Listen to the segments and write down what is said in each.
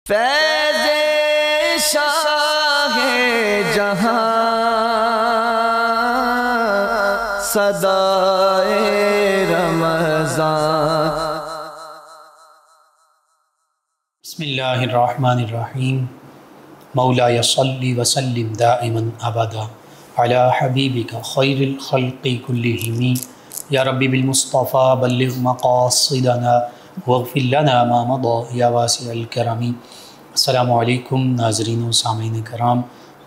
فیض شاہ جہاں صدائے رمضان۔ بسم اللہ الرحمن الرحیم۔ مولاي صلی وسلم دائما ابدا علی حبیبک خیر الخلق کلہم یا ربی بالمصطفیٰ بلغ مقاصدنا واغفر لنا ما مضى یا واسع الکرم۔ السلام علیکم ناظرین و سامعین کرام،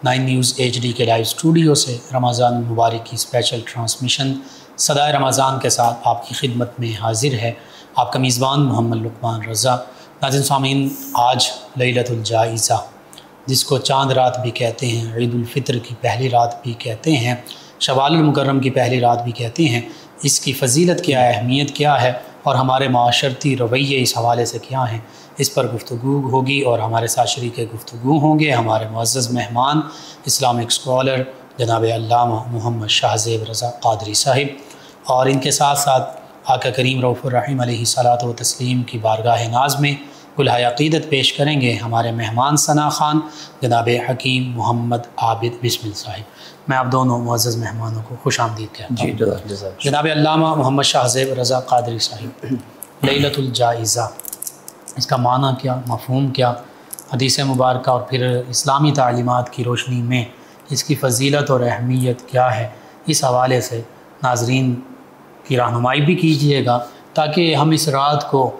9 نیوز HD کے لائیو اسٹوڈیو سے رمضان المبارک کی اسپیشل ٹرانسمیشن صدائے رمضان کے ساتھ آپ کی خدمت میں حاضر ہے آپ کا میزبان محمد لقمان رضا۔ ناظرین سامعین، آج لیلۃ الجائزہ، جس کو چاند رات بھی کہتے ہیں، عید الفطر کی پہلی رات بھی کہتے ہیں، شوال المکرم کی پہلی رات بھی کہتے ہیں، اس کی فضیلت کیا ہے، اہمیت کیا ہے اور ہمارے معاشرتی رویے اس حوالے سے کیا ہیں، اس پر گفتگو ہوگی اور ہمارے ساتھ شریک گفتگو ہوں گے ہمارے معزز مہمان اسلامک اسکالر جناب علامہ محمد شاہ زیب رضا قادری صاحب، اور ان کے ساتھ ساتھ آقا کریم رؤوف الرحیم علیہ الصلاۃ والتسلیم کی بارگاہ ناز میں کلہائے عقیدت پیش کریں گے ہمارے مہمان ثنا خان جناب حکیم محمد عابد بسمل صاحب۔ میں آپ دونوں معزز مہمانوں کو خوش آمدید کہتا ہوں۔ جناب علامہ محمد شاہ زیب رضا قادری صاحب، لیلۃ الجائزہ، اس کا معنی کیا، مفہوم کیا، حدیث مبارکہ اور پھر اسلامی تعلیمات کی روشنی میں اس کی فضیلت اور اہمیت کیا ہے، اس حوالے سے ناظرین کی رہنمائی بھی کیجیے گا تاکہ ہم اس رات کو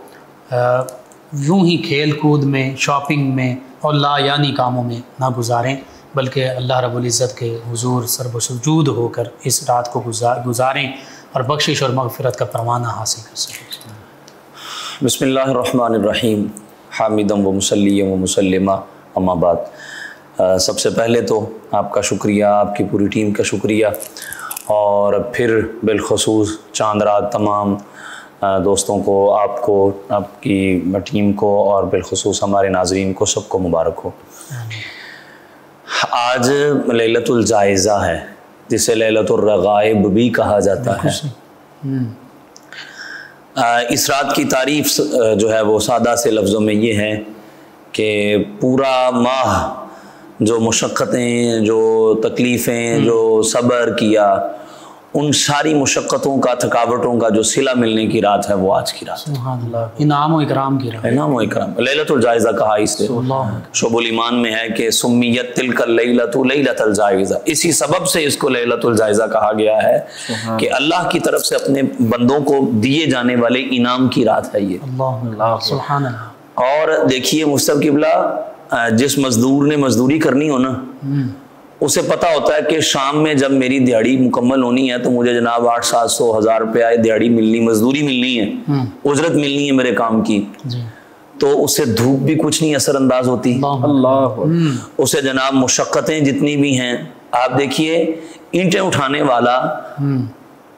یوں ہی کھیل کود میں، شاپنگ میں اور لا یعنی کاموں میں نہ گزاریں، بلکہ اللہ رب العزت کے حضور سرب و سجود ہو کر اس رات کو گزاریں اور بخشش اور مغفرت کا پروانہ حاصل کر سکیں۔ بسم اللہ الرحمن الرحیم، حامدم و مسلیم و مسلمہ، اما بعد، سب سے پہلے تو آپ کا شکریہ، آپ کی پوری ٹیم کا شکریہ، اور پھر بالخصوص چاند رات تمام دوستوں کو، آپ کو، آپ کی ٹیم کو، اور بالخصوص ہمارے ناظرین کو، سب کو مبارک ہو۔ آج لیلۃ الجائزہ ہے، جسے لیلۃ الرغائب بھی کہا جاتا ہے۔ اس رات کی تعریف جو ہے وہ سادہ سے لفظوں میں یہ ہے کہ پورا ماہ جو مشقتیں، جو تکلیفیں، جو صبر کیا، ان ساری مشقتوں کا، تھکاوٹوں کا جو صلہ ملنے کی رات ہے وہ آج کی رات۔ سبحان اللہ، انعام و اکرام کی رات، انعام و اکرام۔ لیلۃ الجائزہ کہا اس لیے، شعب الایمان میں ہے کہ سمیت تلک اللیلۃ لیلۃ الجائزہ، اسی سبب سے اس کو لیلۃ الجائزہ کہا گیا ہے کہ اللہ کی طرف سے اپنے بندوں کو دیے جانے والے انعام کی رات ہے یہ۔ اللہ سبحان اللہ۔ اور دیکھیے مصطفی قبلہ، جس مزدور نے مزدوری کرنی ہو نا، اسے پتہ ہوتا ہے کہ شام میں جب میری دیہڑی مکمل ہونی ہے تو مجھے جناب 800-700 1000 روپیہ دیہڑی ملنی، مزدوری ملنی ہے، اجرت ملنی ہے میرے کام کی، تو اس سے دھوپ بھی کچھ نہیں اثر انداز ہوتی، اسے جناب مشقتیں جتنی بھی ہیں، آپ دیکھیے اینٹیں اٹھانے والا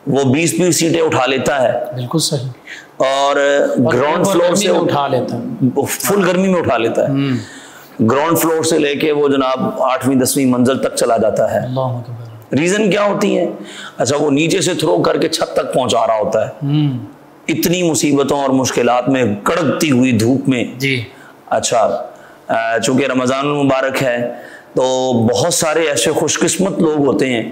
وہ 20 اینٹیں اٹھا لیتا ہے، بالکل صحیح، اور گراؤنڈ فلور سے اٹھا لیتا ہے، فل گرمی میں اٹھا لیتا ہے، گراؤنڈ فلور سے لے کے وہ جناب 8ویں 10ویں منزل تک چلا جاتا ہے۔ اللہ اکبر۔ ریزن کیا ہوتی ہے؟ اچھا، وہ نیچے سے تھرو کر کے چھت تک پہنچا رہا ہوتا ہے، اتنی مصیبتوں اور مشکلات میں، کڑکتی ہوئی دھوپ میں۔ جی اچھا، چونکہ رمضان المبارک ہے تو بہت سارے ایسے خوش قسمت لوگ ہوتے ہیں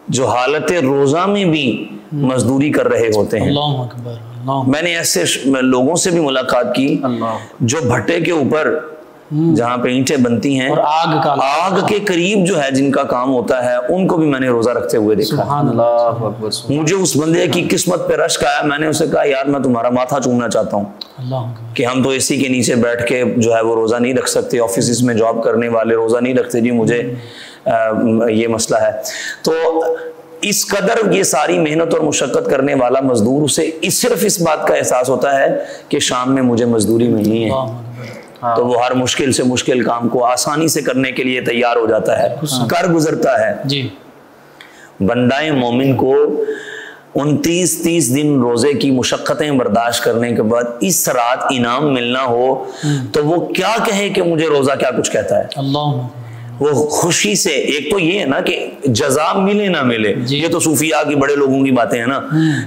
جو حالت روزہ میں بھی مزدوری کر رہے ہوتے ہیں۔ اللہ اکبر، اللہ۔ میں نے ایسے لوگوں سے بھی ملاقات کی جو بھٹے کے اوپر، جہاں پہ اینٹیں بنتی ہیں اور آگ کے قریب جو ہے جن کا کام ہوتا ہے، ان کو بھی میں نے روزہ رکھتے ہوئے دیکھا۔ سبحان اللہ۔ مجھے اس بندے کی قسمت پہ رشک آیا، میں نے اسے کہا یار میں تمہارا ماتھا چومنا چاہتا ہوں، اللہ کہ ہم تو اسی کے نیچے بیٹھ کے جو ہے وہ روزہ نہیں رکھ سکتے، آفیسز میں جاب کرنے والے روزہ نہیں رکھتے جی، مجھے یہ مسئلہ ہے۔ تو اس قدر یہ ساری محنت اور مشقت کرنے والا مزدور، اسے صرف اس بات کا احساس ہوتا ہے کہ شام میں مجھے مزدوری ملنی ہے، تو وہ ہر مشکل سے مشکل کام کو آسانی سے کرنے کے لیے تیار ہو جاتا ہے، کر گزرتا ہے۔ جی، بندہ مومن کو 29-30 دن روزے کی مشقتیں برداشت کرنے کے بعد اس رات انعام ملنا ہو تو وہ کیا کہے کہ مجھے روزہ کیا کچھ کہتا ہے۔ اللہ، وہ خوشی سے، ایک تو یہ ہے نا کہ جزا ملے نہ ملے، یہ تو صوفیاء کی بڑے لوگوں کی باتیں ہیں نا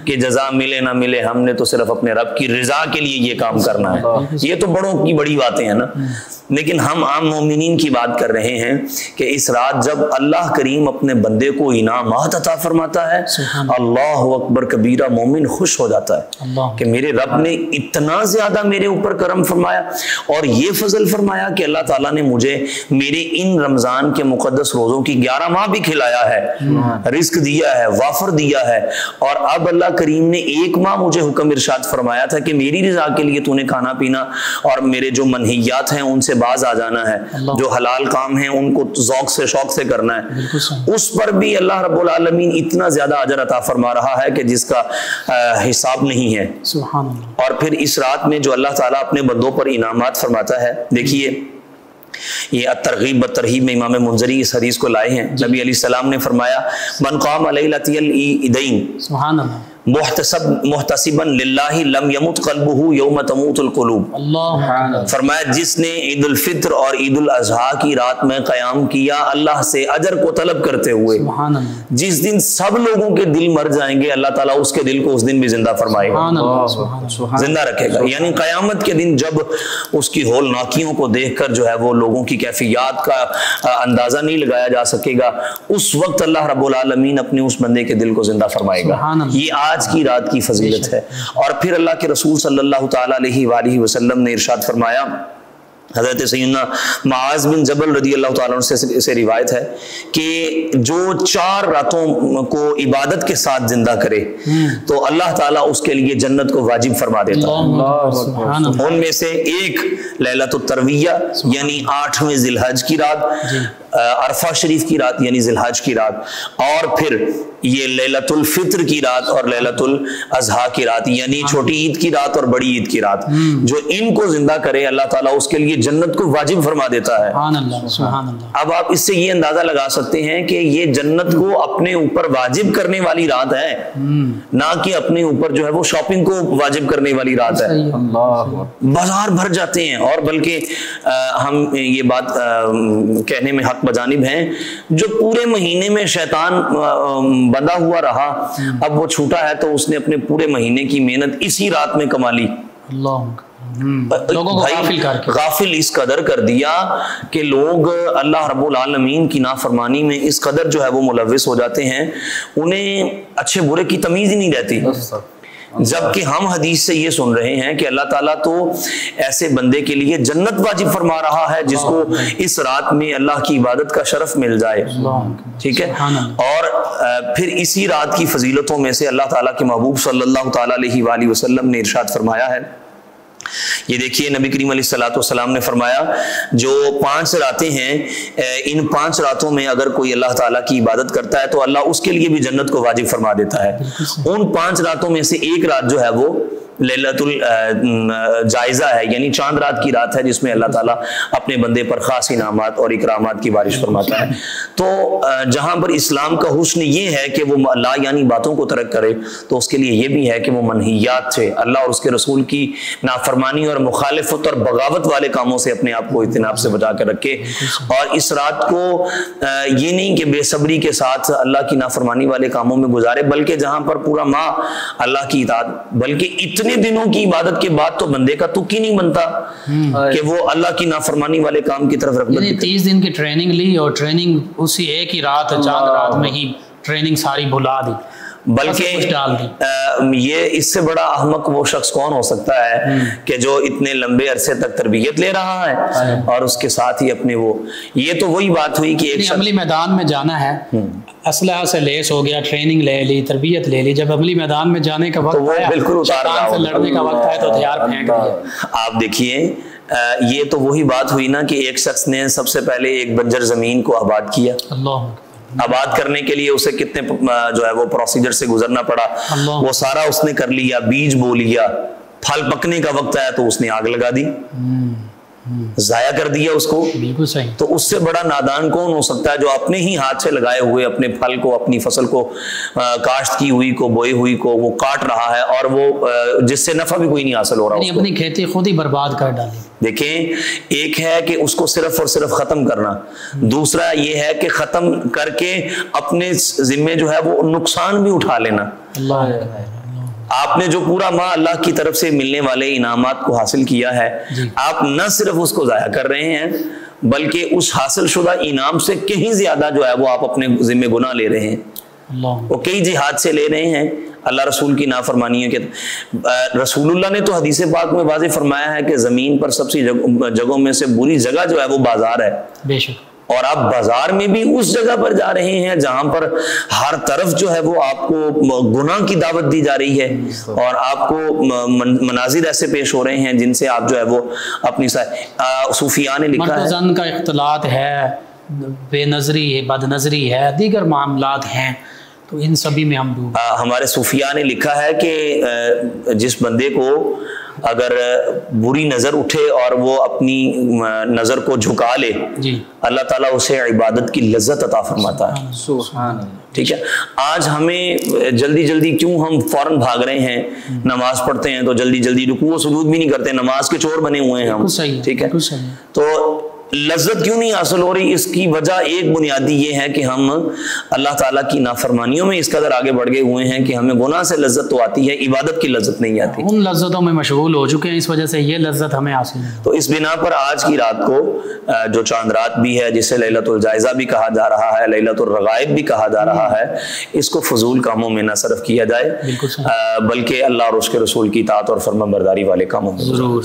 کہ جزا ملے نہ ملے، ہم نے تو صرف اپنے رب کی رضا کے لیے یہ کام کرنا ہے، یہ تو بڑوں کی بڑی باتیں ہیں نا۔ لیکن ہم عام مومنین کی بات کر رہے ہیں کہ اس رات جب اللہ کریم اپنے بندے کو انعامات عطا فرماتا ہے، اللہ اکبر کبیرہ، مومن خوش ہو جاتا ہے کہ میرے رب نے اتنا زیادہ میرے اوپر کرم فرمایا اور یہ فضل فرمایا کہ اللہ تعالیٰ نے مجھے میرے ان رمضان کے مقدس روزوں کی 11 ماہ بھی کھلایا ہے، رزق دیا ہے، وافر دیا ہے، اور اب اللہ کریم نے 1 ماہ مجھے حکم ارشاد فرمایا تھا کہ میری رضا کے لیے تو نے کھانا پینا اور میرے جو منہیات ہیں ان سے باز آ جانا ہے، جو حلال کام ہیں ان کو ذوق سے شوق سے کرنا ہے، اس پر بھی اللہ رب العالمین اتنا زیادہ اجر عطا فرما رہا ہے کہ جس کا حساب نہیں ہے۔ سبحان اللہ۔ اور پھر اس رات میں جو اللہ تعالیٰ اپنے بندوں پر انعامات فرماتا ہے، دیکھیے یہ الترغیب والترہیب میں امام منذری اس حدیث کو لائے ہیں، نبی علیہ السلام نے فرمایا من قام لیلۃ العیدین سبحان اللہ محتسبا للہ لم یمت قلبہ یوم تموت القلوب، اللہ فرمایا جس نے عید الفطر اور عید الاضحیٰ کی رات میں قیام کیا اللہ سے اجر کو طلب کرتے ہوئے، سبحان اللہ، جس دن سب لوگوں کے دل مر جائیں گے اللہ تعالیٰ اس کے دل کو اس دن بھی زندہ فرمائے گا، سبحان اللہ، سبحان اللہ، زندہ رکھے گا۔ یعنی قیامت کے دن جب اس کی ہولناکیوں کو دیکھ کر جو ہے وہ لوگوں کی کیفیات کا اندازہ نہیں لگایا جا سکے گا، اس وقت اللہ رب العالمین اپنے اس بندے کے دل کو زندہ فرمائے گا۔ یہ آج کی رات کی فضیلت ہے۔ اور پھر اللہ کے رسول صلی اللہ تعالیٰ علیہ وآلہ وسلم نے ارشاد فرمایا، حضرت سیدنا معاذ بن جبل رضی اللہ تعالیٰ عنہ سے روایت ہے کہ جو 4 راتوں کو عبادت کے ساتھ زندہ کرے تو اللہ تعالیٰ اس کے لیے جنت کو واجب فرما دیتا ہے۔ ان میں سے ایک لیلۃ الترویہ یعنی 8ویں ذی الحج کی رات، عرفہ شریف کی رات یعنی ذی الحج کی رات، اور پھر یہ لیلۃ الفطر کی رات اور لیلۃ الاضحیٰ کی رات یعنی چھوٹی عید کی رات اور بڑی عید کی رات، جو ان کو زندہ کرے اللہ تعالیٰ اس کے لیے جنت کو واجب فرما دیتا ہے۔ سبحان اللہ، سبحان اللہ۔ اب آپ اس سے یہ اندازہ لگا سکتے ہیں کہ یہ جنت کو اپنے اوپر واجب کرنے والی رات ہے، نہ کہ اپنے اوپر جو ہے وہ شاپنگ کو واجب کرنے والی رات ہے۔ بازار بھر جاتے ہیں، اور بلکہ ہم یہ بات کہنے میں حق بجانب ہیں، جو پورے مہینے میں شیطان بندہ ہوا رہا، اب وہ چھوٹا ہے تو اس نے اپنے پورے مہینے کی محنت اسی رات میں کما لی، لوگوں کو غافل کر کے، غافل اس قدر کر دیا کہ لوگ اللہ رب العالمین کی نافرمانی میں اس قدر جو ہے وہ ملوث ہو جاتے ہیں، انہیں اچھے برے کی تمیز ہی نہیں رہتی۔ جبکہ ہم حدیث سے یہ سن رہے ہیں کہ اللہ تعالیٰ تو ایسے بندے کے لیے جنت واجب فرما رہا ہے جس کو اس رات میں اللہ کی عبادت کا شرف مل جائے، ٹھیک ہے۔ اور پھر اسی رات کی فضیلتوں میں سے اللہ تعالیٰ کے محبوب صلی اللہ تعالیٰ علیہ وآلہ وسلم نے ارشاد فرمایا ہے، یہ دیکھیے نبی کریم علیہ الصلوۃ والسلام نے فرمایا جو 5 راتیں ہیں، ان 5 راتوں میں اگر کوئی اللہ تعالیٰ کی عبادت کرتا ہے تو اللہ اس کے لیے بھی جنت کو واجب فرما دیتا ہے۔ ان 5 راتوں میں سے ایک رات جو ہے وہ لیلۃ الجائزہ ہے، یعنی چاند رات کی رات ہے، جس میں اللہ تعالیٰ اپنے بندے پر خاص انعامات اور اکرامات کی بارش فرماتا ہے۔ تو جہاں پر اسلام کا حسن یہ ہے کہ وہ لا یعنی باتوں کو ترک کرے، تو اس کے لیے یہ بھی ہے کہ وہ منہیات سے، اللہ اور اس کے رسول کی نافرمانی اور مخالفت اور بغاوت والے کاموں سے اپنے آپ کو اجتناب سے بچا کر رکھے، اور اس رات کو یہ نہیں کہ بے صبری کے ساتھ اللہ کی نافرمانی والے کاموں میں گزارے، بلکہ جہاں پر پورا ماہ اللہ کی اطاعت، بلکہ اتنے دنوں کی عبادت کے بعد تو بندے کا تک ہی نہیں بنتا کہ وہ اللہ کی نافرمانی والے کام کی طرف رغبت دکھائے۔ 30 دن کی ٹریننگ لی اور ٹریننگ اسی ایک ہی رات، چاند رات میں ہی ٹریننگ ساری بھلا دی، بلکہ یہ اس سے بڑا احمق وہ شخص کون ہو سکتا ہے کہ جو اتنے لمبے عرصے تک تربیت لے رہا ہے اور اس کے ساتھ ہی اپنے وہ، یہ تو وہی بات ہوئی کہ ایک عملی میدان میں جانا ہے، اسلحہ سے لیس ہو گیا، ٹریننگ لے لی، تربیت لے لی، جب عملی میدان میں جانے کا وقت ہے، بالکل شیطان سے لڑنے کا وقت ہے تو ہتھیار پھینک دیا۔ آپ دیکھیے یہ تو وہی بات ہوئی نا کہ ایک شخص نے سب سے پہلے ایک بنجر زمین کو آباد کیا، اللہ آباد کرنے کے لیے اسے کتنے جو ہے وہ پروسیجر سے گزرنا پڑا، وہ سارا اس نے کر لیا، بیج بو لیا، پھل پکنے کا وقت آیا تو اس نے آگ لگا دی، ضائع کر دیا اس کو۔ بالکل صحیح۔ تو اس سے بڑا نادان کون ہو سکتا ہے جو اپنے ہی ہاتھ سے لگائے ہوئے اپنے پھل کو، اپنی فصل کو، کاشت کی ہوئی کو، بوئی ہوئی کو وہ کاٹ رہا ہے، اور وہ جس سے نفع بھی کوئی نہیں حاصل ہو رہا، اپنی کھیتی خود ہی برباد کر ڈالی۔ دیکھیں ایک ہے کہ اس کو صرف اور صرف ختم کرنا، دوسرا یہ ہے کہ ختم کر کے اپنے ذمے جو ہے وہ نقصان بھی اٹھا لینا۔ آپ نے جو پورا ماہ اللہ کی طرف سے ملنے والے انعامات کو حاصل کیا ہے، آپ نہ صرف اس کو ضائع کر رہے ہیں بلکہ اس حاصل شدہ انعام سے کہیں زیادہ جو ہے وہ آپ اپنے ذمہ گناہ لے رہے ہیں، وہ کئی جہاد سے لے رہے ہیں اللہ رسول کی نافرمانیوں کے۔ رسول اللہ نے تو حدیث پاک میں واضح فرمایا ہے کہ زمین پر سب سے جگہوں میں سے بری جگہ جو ہے وہ بازار ہے، بے شک، اور آپ بازار میں بھی اس جگہ پر جا رہے ہیں جہاں پر ہر طرف جو ہے وہ آپ کو گناہ کی دعوت دی جا رہی ہے، اور آپ کو مناظر ایسے پیش ہو رہے ہیں جن سے آپ جو ہے وہ اپنی صوفیاء نے لکھا ہے مرد کا اختلاط ہے، بے نظری ہے، بد نظری ہے، دیگر معاملات ہیں، تو ان سبھی میں ہم ڈوب۔ ہمارے صوفیاء نے لکھا ہے کہ جس بندے کو اگر بری نظر اٹھے اور وہ اپنی نظر کو جھکا لے، جی، اللہ تعالیٰ اسے عبادت کی لذت عطا فرماتا ہے۔ سبحان اللہ۔ ٹھیک ہے، آج ہمیں جلدی جلدی کیوں ہم فوراً بھاگ رہے ہیں، نماز پڑھتے ہیں تو جلدی جلدی رکوع و سجود بھی نہیں کرتے، نماز کے چور بنے ہوئے ہیں ہم، ٹھیک ہے، تو لذت کیوں نہیں حاصل ہو رہی؟ اس کی وجہ ایک بنیادی یہ ہے کہ ہم اللہ تعالیٰ کی نافرمانیوں میں اس قدر آگے بڑھ گئے ہوئے ہیں کہ ہمیں گناہ سے لذت تو آتی ہے، عبادت کی لذت نہیں آتی، ان لذتوں میں مشغول ہو چکے ہیں، اس وجہ سے یہ لذت ہمیں حاصل ہے۔ تو اس بنا پر آج کی رات کو جو چاند رات بھی ہے، جسے لیلۃ الجائزہ بھی کہا جا رہا ہے، لیلۃ الرغائب بھی کہا جا رہا ہے، اس کو فضول کاموں میں نہ صرف کیا جائے بلکہ اللہ اور اس کے رسول کی اطاعت اور فرمان برداری والے کاموں میں ضرور۔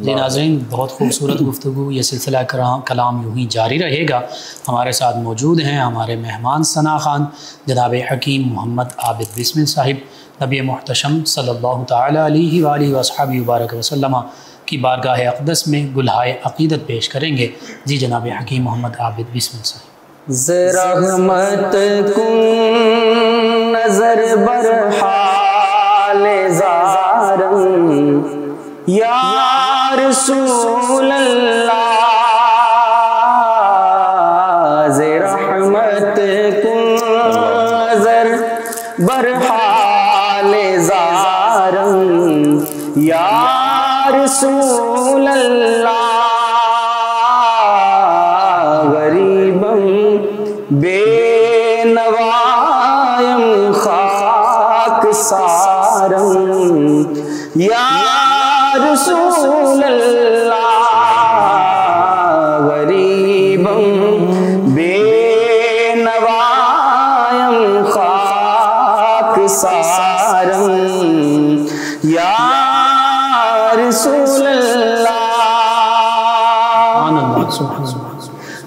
جی ناظرین، بہت خوبصورت گفتگو، یہ سلسلہ کلام یوں ہی جاری رہے گا۔ ہمارے ساتھ موجود ہیں ہمارے مہمان ثنا خان جناب حکیم محمد عابد بسمل صاحب، نبی محتشم صلی اللہ تعالی علیہ وآلہ وصحبہ وبارک وسلم کی بارگاہ اقدس میں گلہائے عقیدت پیش کریں گے۔ جی جناب حکیم محمد عابد بسمل صاحب۔ رحمت کن نظر برحال زارم یا رسول اللہ، رحمت کن نظر برحال زارم یا رسول اللہ، غریبم بے نوایم خاک سارم یا رسول اللہ، غریبم بے نوایم خاک سارم یا رسول اللہ،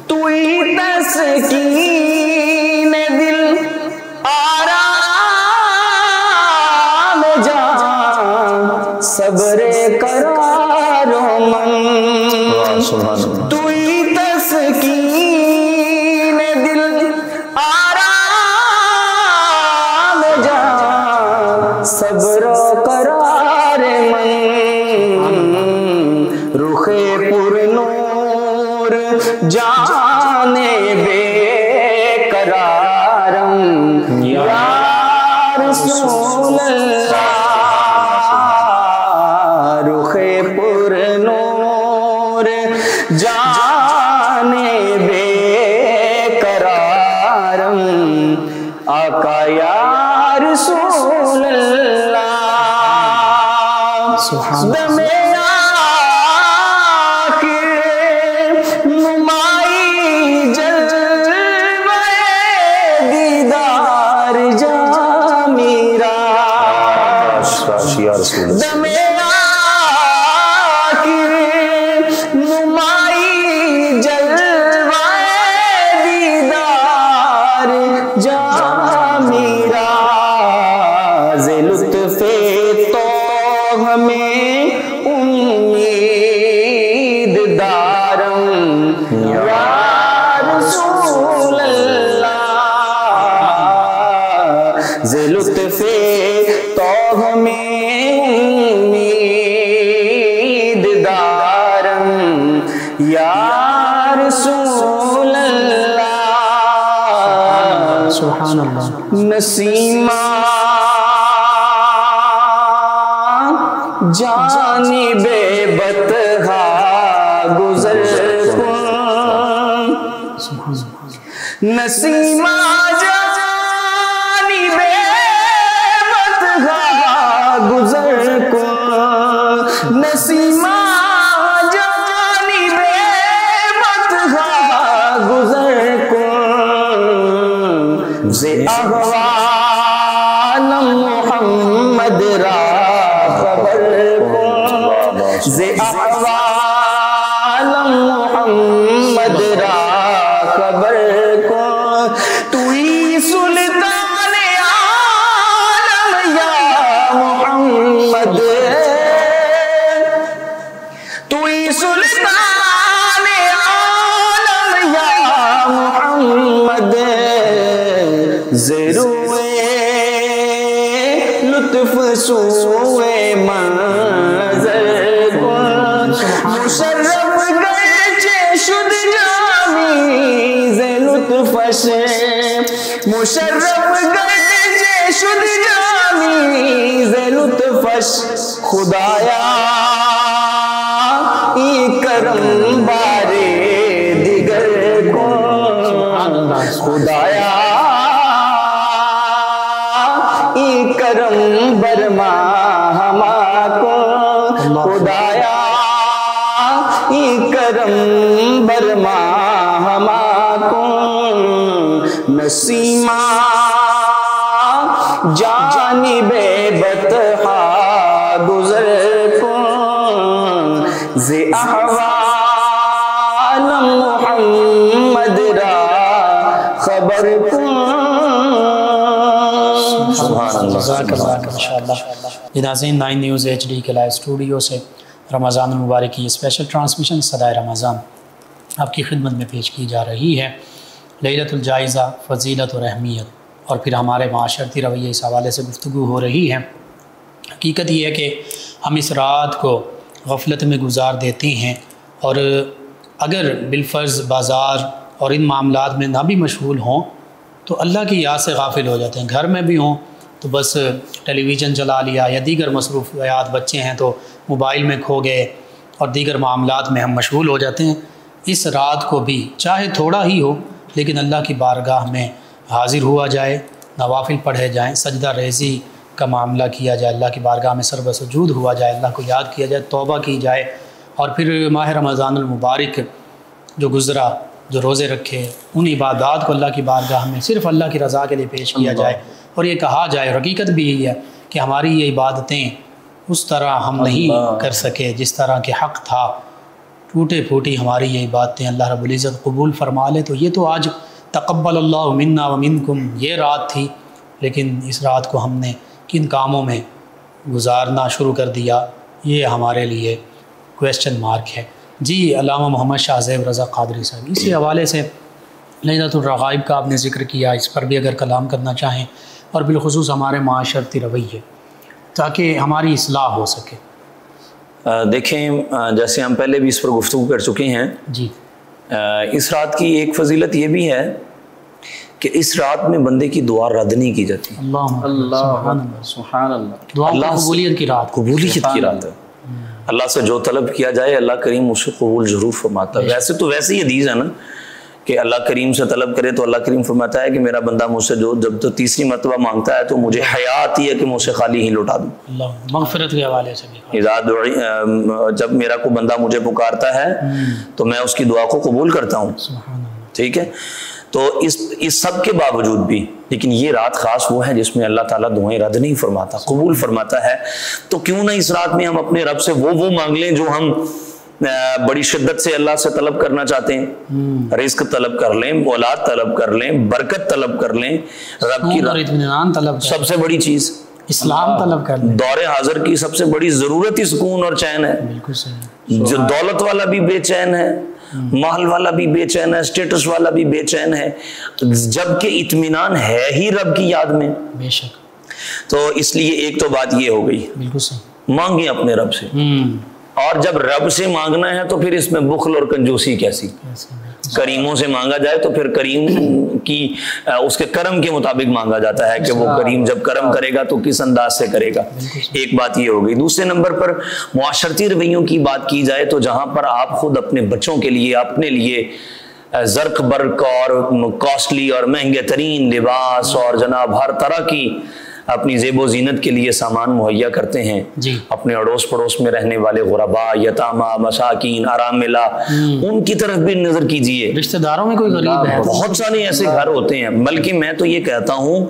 توئی تسکین دل آرام جان صبر قرار و من، توئی تسکین دل آرام جان صبر قرار من، رخ پر نور جانے بے قرارم یا رسول اللہ، رخ پر نور جانے بے قرارم، آقا یا رسول اللہ، دم دم کی نمائی جلوہ دیدار جا میرا، ز لطف تو ہمیں امید دارم یا رسول اللہ، ز لطف تو ہمیں یا رسول اللہ، سبحان اللہ۔ نسیمہ جانب بطحا گزر کن، نسیمہ جانب بطحا محمد را خبر کن توئی سلطان عالم یا محمد توئی سلطان عالم یا محمد زیروے لطف سوئے منظر کن مشرف گرچے شد جامی ز لطفش مشرف گرچے شد جامی ز لطفش خدایا ای کرم بارے دیگر کن خدایا ای کرم برما ہما کو خدایا ای کرم برما ہما کو نسیمہ جانب بطحا گزر کن ز احوال محمد را خبر کن. ناظرین 9 نیوز HD کے لائیو اسٹوڈیو سے رمضان المبارک کی اسپیشل ٹرانسمیشن صدائے رمضان آپ کی خدمت میں پیش کی جا رہی ہے. لیلۃ الجائزہ، فضیلت اور اہمیت، اور پھر ہمارے معاشرتی رویے اس حوالے سے گفتگو ہو رہی ہے. حقیقت یہ ہے کہ ہم اس رات کو غفلت میں گزار دیتے ہیں، اور اگر بالفرض بازار اور ان معاملات میں نہ بھی مشغول ہوں تو اللہ کی یاد سے غافل ہو جاتے ہیں. گھر میں بھی ہوں تو بس ٹیلی ویژن چلا لیا یا دیگر مصروفیات، بچے ہیں تو موبائل میں کھو گئے اور دیگر معاملات میں ہم مشغول ہو جاتے ہیں. اس رات کو بھی چاہے تھوڑا ہی ہو لیکن اللہ کی بارگاہ میں حاضر ہوا جائے، نوافل پڑھے جائیں، سجدہ ریزی کا معاملہ کیا جائے، اللہ کی بارگاہ میں سر بسجود ہوا جائے، اللہ کو یاد کیا جائے، توبہ کی جائے، اور پھر ماہ رمضان المبارک جو گزرا، جو روزے رکھے، ان عبادات کو اللہ کی بارگاہ میں صرف اللہ کی رضا کے لیے پیش کیا جائے. اور یہ کہا جائے، حقیقت بھی یہی ہے کہ ہماری یہ عبادتیں اس طرح ہم نہیں کر سکے جس طرح کہ حق تھا. ٹوٹے پھوٹی ہماری یہ عبادتیں اللہ رب العزت قبول فرما لے. تو یہ تو آج تقبل اللہ منا ومنکم یہ رات تھی، لیکن اس رات کو ہم نے کن کاموں میں گزارنا شروع کر دیا، یہ ہمارے لیے کویسچن مارک ہے. جی علامہ محمد شاہ زیب رضا قادری صاحب، اسی حوالے سے لیلۃ الرغائب کا آپ نے ذکر کیا، اس پر بھی اگر کلام کرنا چاہیں، اور بالخصوص ہمارے معاشرتی رویے تاکہ ہماری اصلاح ہو سکے. دیکھیں، جیسے ہم پہلے بھی اس پر گفتگو کر چکے ہیں جی، اس رات کی ایک فضیلت یہ بھی ہے کہ اس رات میں بندے کی دعا رد نہیں کی جاتی. سبحان اللہ. دعا قبولیت کی رات، قبولیت کی رات ہے. اللہ سے جو طلب کیا جائے اللہ کریم اس سے قبول ضرور فرماتا ہے. ویسے تو ویسے ہی حدیث ہے نا کہ اللہ کریم سے طلب کرے تو اللہ کریم فرماتا ہے کہ میرا بندہ مجھ سے جب تو تیسری مرتبہ مانگتا ہے تو مجھے حیا آتی ہے کہ میں اسے خالی ہی لوٹا دوں. اللہ مغفرت کے حوالے سے بھی جب میرا کوئی بندہ مجھے پکارتا ہے تو میں اس کی دعا کو قبول کرتا ہوں. ٹھیک ہے، تو اس سب کے باوجود بھی لیکن یہ رات خاص وہ ہے جس میں اللہ تعالیٰ دعائیں رد نہیں فرماتا، قبول فرماتا ہے. تو کیوں نہ اس رات میں ہم اپنے رب سے وہ مانگ لیں جو ہم بڑی شدت سے اللہ سے طلب کرنا چاہتے ہیں. رزق طلب کر لیں، اولاد طلب کر لیں، برکت طلب کر لیں، رب کی اطمینان طلب، سب سے بڑی چیز اسلام طلب کر لیں. دور حاضر کی سب سے بڑی ضرورت ہی سکون اور چین ہے. بالکل صحیح. جو دولت والا بھی بے چین ہے، مال والا بھی بے چین ہے، اسٹیٹس والا بھی بے چین ہے، جبکہ اطمینان ہے ہی رب کی یاد میں. بے شک. تو اس لیے ایک تو بات یہ ہو گئی، بالکل صحیح، مانگیں اپنے رب سے. اور جب رب سے مانگنا ہے تو پھر اس میں بخل اور کنجوسی کیسی؟ کریموں سے مانگا جائے تو پھر کریم کی اس کے کرم کے مطابق مانگا جاتا ہے کہ وہ کریم جب کرم کرے گا تو کس انداز سے کرے گا. ایک بات یہ ہو گئی. دوسرے نمبر پر معاشرتی رویوں کی بات کی جائے تو جہاں پر آپ خود اپنے بچوں کے لیے، اپنے لیے زرق برق اور کاسٹلی اور مہنگے ترین لباس اور جناب ہر طرح کی اپنی زیب و زینت کے لیے سامان مہیا کرتے ہیں جی. اپنے اڑوس پڑوس میں رہنے والے غرباء، یتامہ، مساکین، اراملہ، ان کی طرف بھی نظر کیجئے. رشتہ داروں میں کوئی غریب ہے، بہت سارے ایسے گھر ہوتے ہیں. بلکہ میں تو یہ کہتا ہوں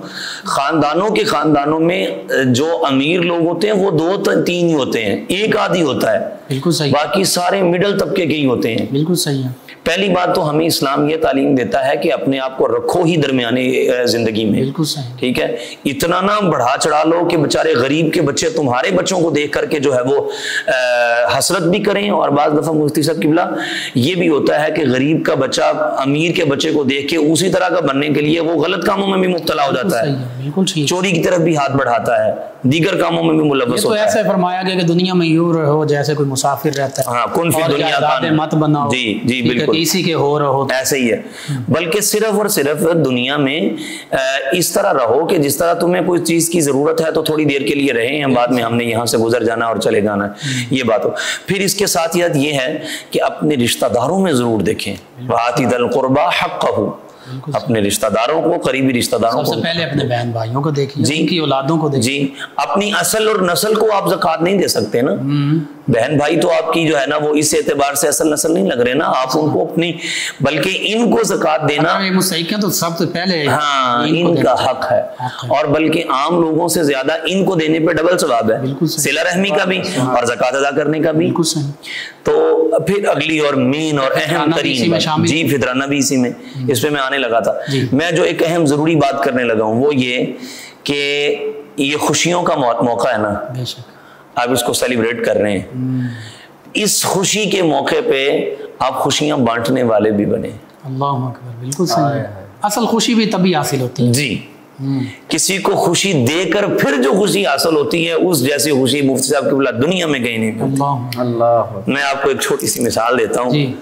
خاندانوں میں جو امیر لوگ ہوتے ہیں وہ 2-3 ہی ہوتے ہیں، ایک آدھی ہوتا ہے. بالکل صحیح. باقی سارے مڈل طبقے کے ہی ہوتے ہیں. بالکل صحیح ہے. پہلی بات تو ہمیں اسلام یہ تعلیم دیتا ہے کہ اپنے آپ کو رکھو ہی درمیانے زندگی میں، بالکل صحیح، ٹھیک ہے، اتنا نہ بڑھا چڑھا لو کہ بیچارے غریب کے بچے تمہارے بچوں کو دیکھ کر کے جو ہے وہ حسرت بھی کریں. اور بعض دفعہ مفتی صاحب قبلہ یہ بھی ہوتا ہے کہ غریب کا بچہ امیر کے بچے کو دیکھ کے اسی طرح کا بننے کے لیے وہ غلط کاموں میں بھی مبتلا ہو جاتا ہے، بالکل ٹھیک، چوری کی طرف بھی ہاتھ بڑھاتا ہے، دیگر کاموں میں بھی ملوث تو ہوتا ہے. ایسے فرمایا گیا کہ دنیا میں یوں رہو جیسے کوئی مسافر رہتا ہے، ہاں، کن فی دنیا کا مت بناؤ، جی جی بالکل کسی کے ہو رہو، ایسے ہی ہے. بلکہ صرف اور صرف دنیا میں اس طرح رہو کہ جس طرح تمہیں کوئی چیز کی ضرورت ہے تو تھوڑی دیر کے لیے رہیں، بعد میں ہم نے یہاں سے گزر جانا اور چلے جانا ہے، یہ بات ہو. پھر اس کے ساتھ یہ ہے کہ اپنے رشتہ داروں میں ضرور دیکھیں، وَآتِ ذَا الْقُرْبَىٰ حَقَّهُ، اپنے رشتہ داروں کو، قریبی رشتہ داروں کو، سب سے پہلے اپنے بہن بھائیوں کو دیکھیے، ان کی اولادوں کو دیکھیے. جی، اپنی اصل اور نسل کو آپ زکوٰۃ نہیں دے سکتے نا، بہن بھائی تو آپ کی جو ہے نا وہ اس اعتبار سے اصل نسل نہیں لگ رہے نا، آپ ان کو اپنی، بلکہ ان کو زکوٰۃ دینا مستحق تو سب سے پہلے ہاں ان کا حق ہے، اور بلکہ عام لوگوں سے زیادہ ان کو دینے پہ ڈبل ثواب ہے، صلہ رحمی کا بھی اور زکوٰۃ ادا کرنے کا بھی. تو پھر اگلی اور مین اور اہم ترین جی فطرانہ بھی اسی میں، اس پہ میں آنے لگا تھا. میں جو ایک اہم ضروری بات کرنے لگا ہوں وہ یہ کہ یہ خوشیوں کا موقع ہے نا، آپ اس کو سیلیبریٹ کر رہے ہیں، اس خوشی کے موقع پہ آپ خوشیاں بانٹنے والے بھی بنے. اللہ اکبر، بالکل صحیح. اصل خوشی بھی تبھی حاصل ہوتی ہے. جی، کسی کو خوشی دے کر پھر جو خوشی حاصل ہوتی ہے اس جیسی خوشی مفتی صاحب کی دنیا میں کہیں نہیں ملتی. اللہ، میں آپ کو ایک چھوٹی سی مثال دیتا ہوں.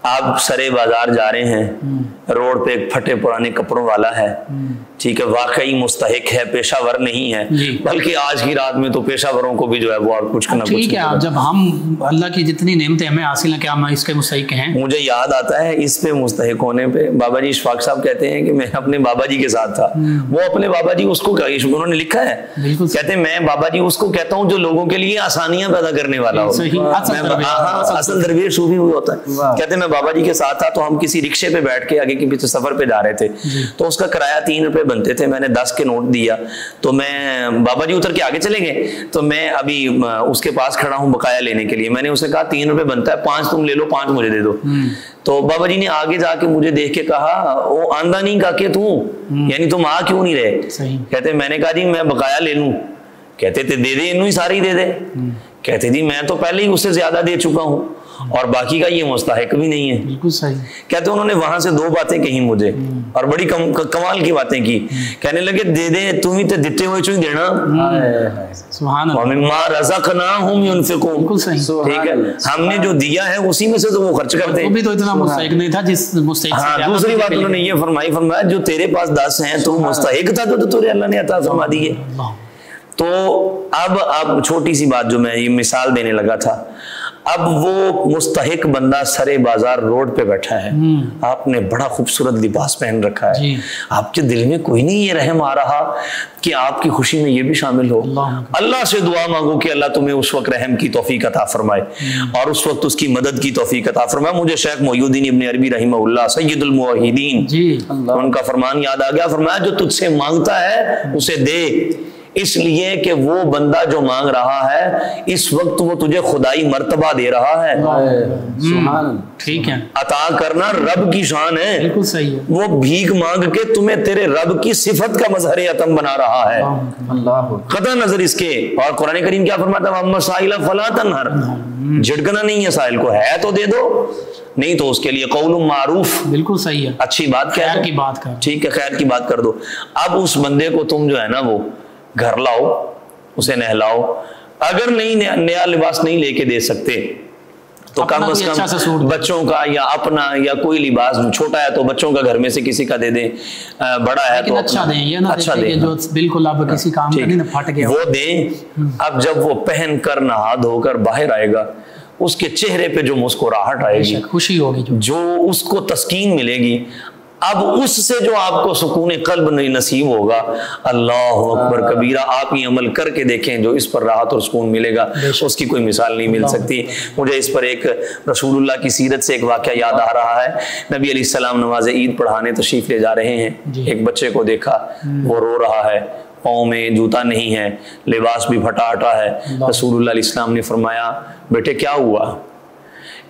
آپ سرے بازار جا رہے ہیں، روڈ پہ ایک پھٹے پرانے کپڑوں والا ہے، ٹھیک ہے، واقعی مستحق ہے، پیشہ ور نہیں ہے، بلکہ آج کی رات میں تو پیشہ وروں کو بھی جو ہے وہ اور کچھ نہ کچھ ٹھیک ہے. جب ہم اللہ کی جتنی نعمتیں ہمیں حاصل ہیں، کیا ہم اس کے مستحق ہیں؟ مجھے یاد آتا ہے اس پہ مستحق ہونے پہ بابا جی اشفاق صاحب کہتے ہیں کہ میں اپنے بابا جی کے ساتھ تھا، وہ اپنے بابا جی اس کو انہوں نے لکھا ہے، کہتے ہیں میں بابا جی اس کو کہتا ہوں جو لوگوں کے لیے آسانیاں پیدا کرنے والا ہو. اصل درویش صوفی ہوئی ہوتا ہے. کہتے ہیں میں بابا جی کے ساتھ تھا تو ہم کسی رکشے پہ بیٹھ کے آگے کے پیچھے سفر پہ جا رہے تھے، تو اس کا کرایہ 3 روپے بنتے تھے، میں نے 10 کے نوٹ دیا، تو میں بابا جی اتر کے آگے چلے گئے، تو میں ابھی اس کے پاس کھڑا ہوں بقایا لینے کے لیے. میں نے اسے کہا 3 روپے بنتا ہے، 5 تم لے لو، 5 مجھے دے دو. تو بابا جی نے آگے جا کے مجھے دیکھ کے کہا وہ آندہ نہیں کا کہ یعنی تم آ کیوں نہیں رہے؟ کہتے میں نے کہا جی میں بقایا لے لوں. کہتے تھے دے دے، انہوں ہی ساری دے دے. کہتے جی میں تو پہلے ہی اس سے زیادہ دے چکا ہوں اور باقی کا یہ مستحق بھی نہیں ہے. بالکل صحیح. کہتے انہوں نے وہاں سے 2 باتیں کہیں مجھے اور بڑی کمال کی باتیں کی. کہنے لگے دے دے، تم ہی تے دیتے ہوئے چوں دینا، سبحان اللہ، وَمِمَّا رَزَقْنَاهُمْ يُنْفِقُونَ. بالکل صحیح، ٹھیک ہے، ہم نے جو دیا ہے اسی میں سے تو وہ خرچ کرتے ہیں. وہ بھی تو اتنا مستحق نہیں تھا جس مستحق. ہاں، دوسری بات انہوں نے یہ فرمایا جو تیرے پاس 10 ہیں تو مستحق تھا تو تجھے اللہ نے عطا فرما دیے. تو اب چھوٹی سی بات جو میں یہ مثال دینے لگا تھا، اب وہ مستحق بندہ سرے بازار روڈ پہ بیٹھا ہے، آپ نے بڑا خوبصورت لباس پہن رکھا ہے، آپ کے دل میں کوئی نہیں یہ رحم آ رہا کہ آپ کی خوشی میں یہ بھی شامل ہو. اللہ سے دعا مانگو کہ اللہ تمہیں اس وقت رحم کی توفیق عطا فرمائے اور اس وقت اس کی مدد کی توفیق عطا فرمائے. مجھے شیخ محی الدین ابن عربی رحمہ اللہ سید الموحدین ان کا فرمان یاد آ گیا. فرمایا جو تجھ سے مانگتا ہے اسے دے، اس لیے کہ وہ بندہ جو مانگ رہا ہے اس وقت وہ تجھے خدائی مرتبہ دے رہا ہے. ٹھیک ہے، عطا کرنا رب کی شان ہے. بالکل صحیح ہے. وہ بھیک مانگ کے تمہیں تیرے رب کی صفت کا مظہر عطم بنا رہا ہے. قطع نظر اس کے. اور قرآن کریم کیا فرماتا ہے؟ وَأَمَّا السَّائِلَ فَلَا تَنْهَرْ. جھٹکنا نہیں ہے سائل کو، ہے تو دے دو، نہیں تو اس کے لیے قول معروف. بالکل صحیح ہے، اچھی بات کہہ دو، خیر کی بات کر. ٹھیک ہے، خیر کی بات کر دو. اب اس بندے کو تم جو ہے نا وہ گھر لاؤ، اسے نہلاؤ. اگر نیا لباس نہیں لے کے دے سکتے تو کم از کم بچوں کا یا اپنا یا کوئی لباس، چھوٹا ہے تو بچوں کا گھر میں سے کسی کا دے دیں، بڑا ہے تو اچھا دیں، یہ نہ دیکھیں کہ جو بالکل اب کسی کام کا نہیں پھٹ گیا وہ دیں. اب جب وہ پہن کر نہا دھو کر باہر آئے گا، اس کے چہرے پہ جو مسکراہٹ آئے گی، خوشی ہوگی، جو اس کو تسکین ملے گی، اب اس سے جو آپ کو سکون قلب نصیب ہوگا، اللہ اکبر کبیرہ. آپ یہ عمل کر کے دیکھیں، جو اس پر راحت اور سکون ملے گا اس کی کوئی مثال نہیں مل سکتی. مجھے اس پر ایک رسول اللہ کی سیرت سے ایک واقعہ یاد آ رہا ہے. نبی علیہ السلام نماز عید پڑھانے تشریف لے جا رہے ہیں، ایک بچے کو دیکھا وہ رو رہا ہے، پاؤں میں جوتا نہیں ہے، لباس بھی پھٹا ہٹا ہے. رسول اللہ علیہ السلام نے فرمایا بیٹے کیا ہوا؟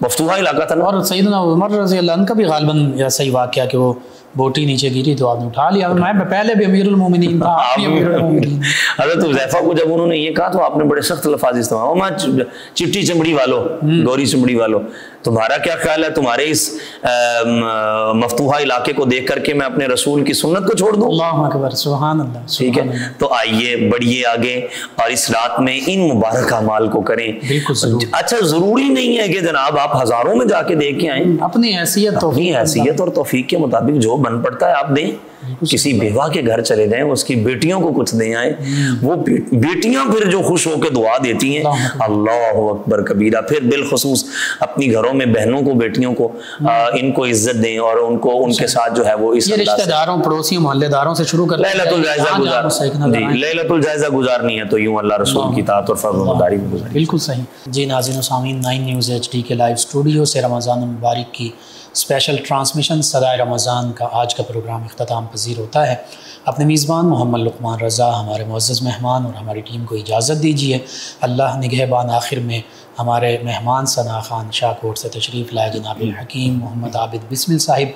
مفتوحہ علاقہ تھا نا. اور سیدنا عمر رضی اللہ عنہ کا بھی غالباً ایسا ہی واقعہ کہ وہ بوٹی نیچے گری تو آپ نے اٹھا لیا. میں پہلے بھی امیر المومنین تھا, آپ بھی امیر المومنین. حضرت حذیفہ کو جب انہوں نے یہ کہا تو آپ نے بڑے سخت الفاظ استعمال, میں چٹی چمڑی والو, گوری چمڑی والو, تمہارا کیا خیال ہے تمہارے اس مفتوحہ علاقے کو دیکھ کر کے میں اپنے رسول کی سنت کو چھوڑ دوں؟ اللہ اکبر, سبحان اللہ. ٹھیک ہے, تو آئیے بڑھیے آگے اور اس رات میں ان مبارک اعمال کو کریں. بالکل. اچھا ضروری نہیں ہے کہ جناب آپ ہزاروں میں جا کے دے کے آئیں, اپنی حیثیت اور توفیق کے مطابق جو بن پڑتا ہے آپ دیں. کسی بیوہ کے گھر چلے جائیں, اس کی بیٹیوں کو کچھ دے آئیں, وہ بیٹیاں پھر جو خوش ہو کے دعا دیتی ہیں اللہ اکبر کبیرہ. پھر بالخصوص اپنی گھروں میں بہنوں کو, بیٹیوں کو, ان کو عزت دیں اور ان کو ان کے ساتھ جو ہے وہ اس رشتہ داروں, پڑوسیوں, محلے داروں سے شروع کر لیلۃ الجائزہ گزارنی ہے تو یوں اللہ رسول کی اطاعت اور فرمانبرداری میں گزاریں. بالکل صحیح. جی ناظرین و سامعین, 9 نیوز HD کے لائیو اسٹوڈیو سے رمضان المبارک کی اسپیشل ٹرانسمیشن صدائے رمضان کا آج کا پروگرام اختتام پذیر ہوتا ہے. اپنے میزبان محمد لقمان رضا, ہمارے معزز مہمان اور ہماری ٹیم کو اجازت دیجیے. اللہ نگہبان. آخر میں ہمارے مہمان ثنا خان شاہ کوٹ سے تشریف لائے جناب حکیم محمد عابد بسمل صاحب,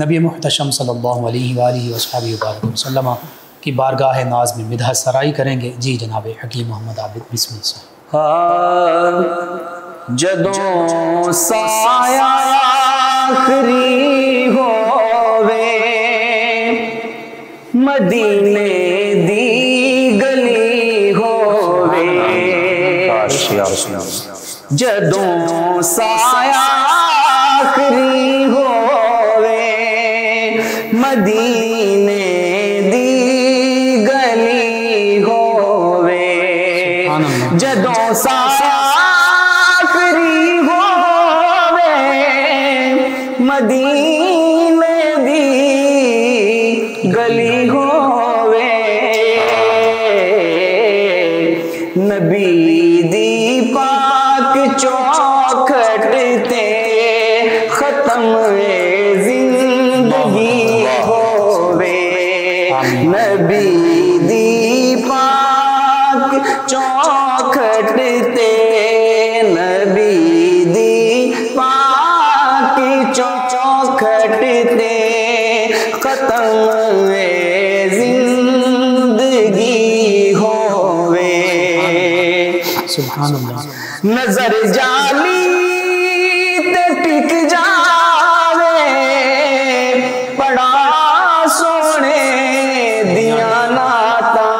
نبی محتشم صلی اللہ علیہ وآلہ وصحبہ وبارک وسلم کی بارگاہ ناز میں مدح سرائی کریں گے. جی جناب حکیم محمد عابد بسمل صاحب. جدوں سایہ آخری ہووے, مدینے دی گلی ہووے, جدوں سایہ آخری ہووے, مدینے دی گلی ہووے, جدوں سایہ آخری ہووے, مدینے دی گلی ہووے, نبی دی پاک چوکھٹ تے ختم زندگی ہووے, نبی دی پاک چوکھٹ تے, نبی دی پاک چوکھٹ تے ختم زندگی ہووے. سبحان اللہ. نظر جالی تے ٹک جاوے, بڑا سونے دیاں ناتاں,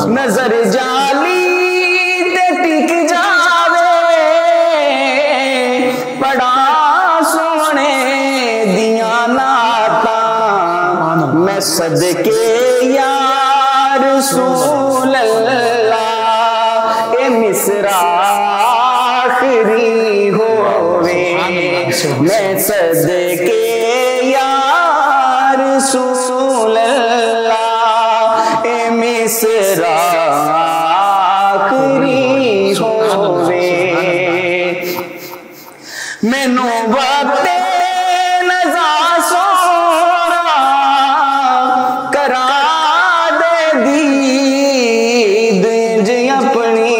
نظر جالی تے ٹک جاوے, بڑا سونے دیاں ناتاں, میں صدقے یا رسول اللہ اے مصرع آخری ہووے, میں صدقے یا رسول اللہ اے مصرع آخری ہووے. مینوں وقت نزا سونا کرا دے دید جی اپنی,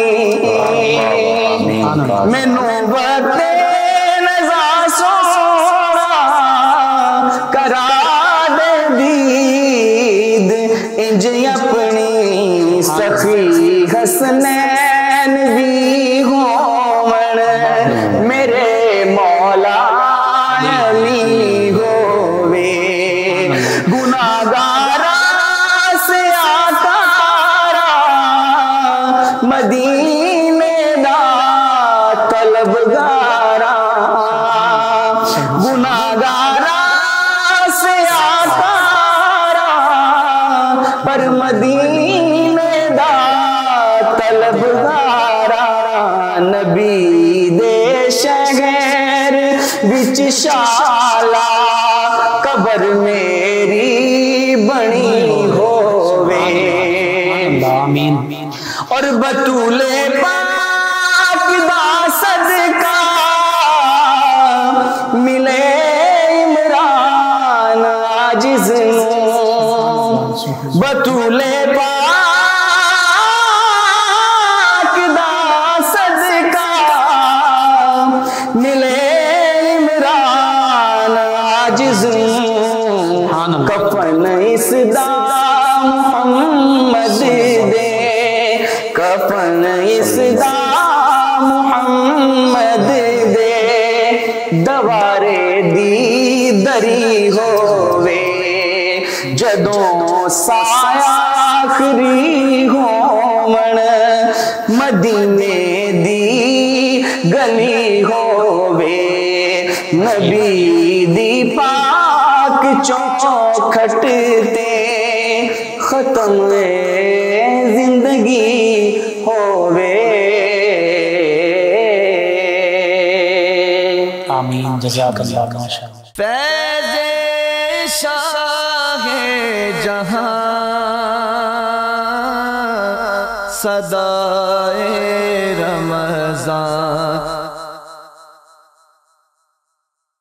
مینوں وقت نزا سونا کرا دے دید انج اپنی, سخی حسنین بھی ہون میرے مولا علی ہووے, گناہگاراں سے آکارا مدینے دا طلبگاراں, گناہگاراں سے آکارا پر مدینے دا طلبگاراں, نبی دے شہر وچ شالا قبر میری بنی ہووے, آمین. اور بطول پاک دا صدقہ ملے عمران عاجز نوں, بطول پاک دا صدقہ عاجز ہوں کفن اس دا محمد دے کفن اس دا محمد دے دوارے دی دری ہووے جدوں سایہ آخری ہون مدینے دی گلی ہووے نبی دی پاک چوکھٹ تے ختم زندگی ہووے آمین جزاک اللہ ماشاءاللہ فیض شاہ جہاں صدائے رمضان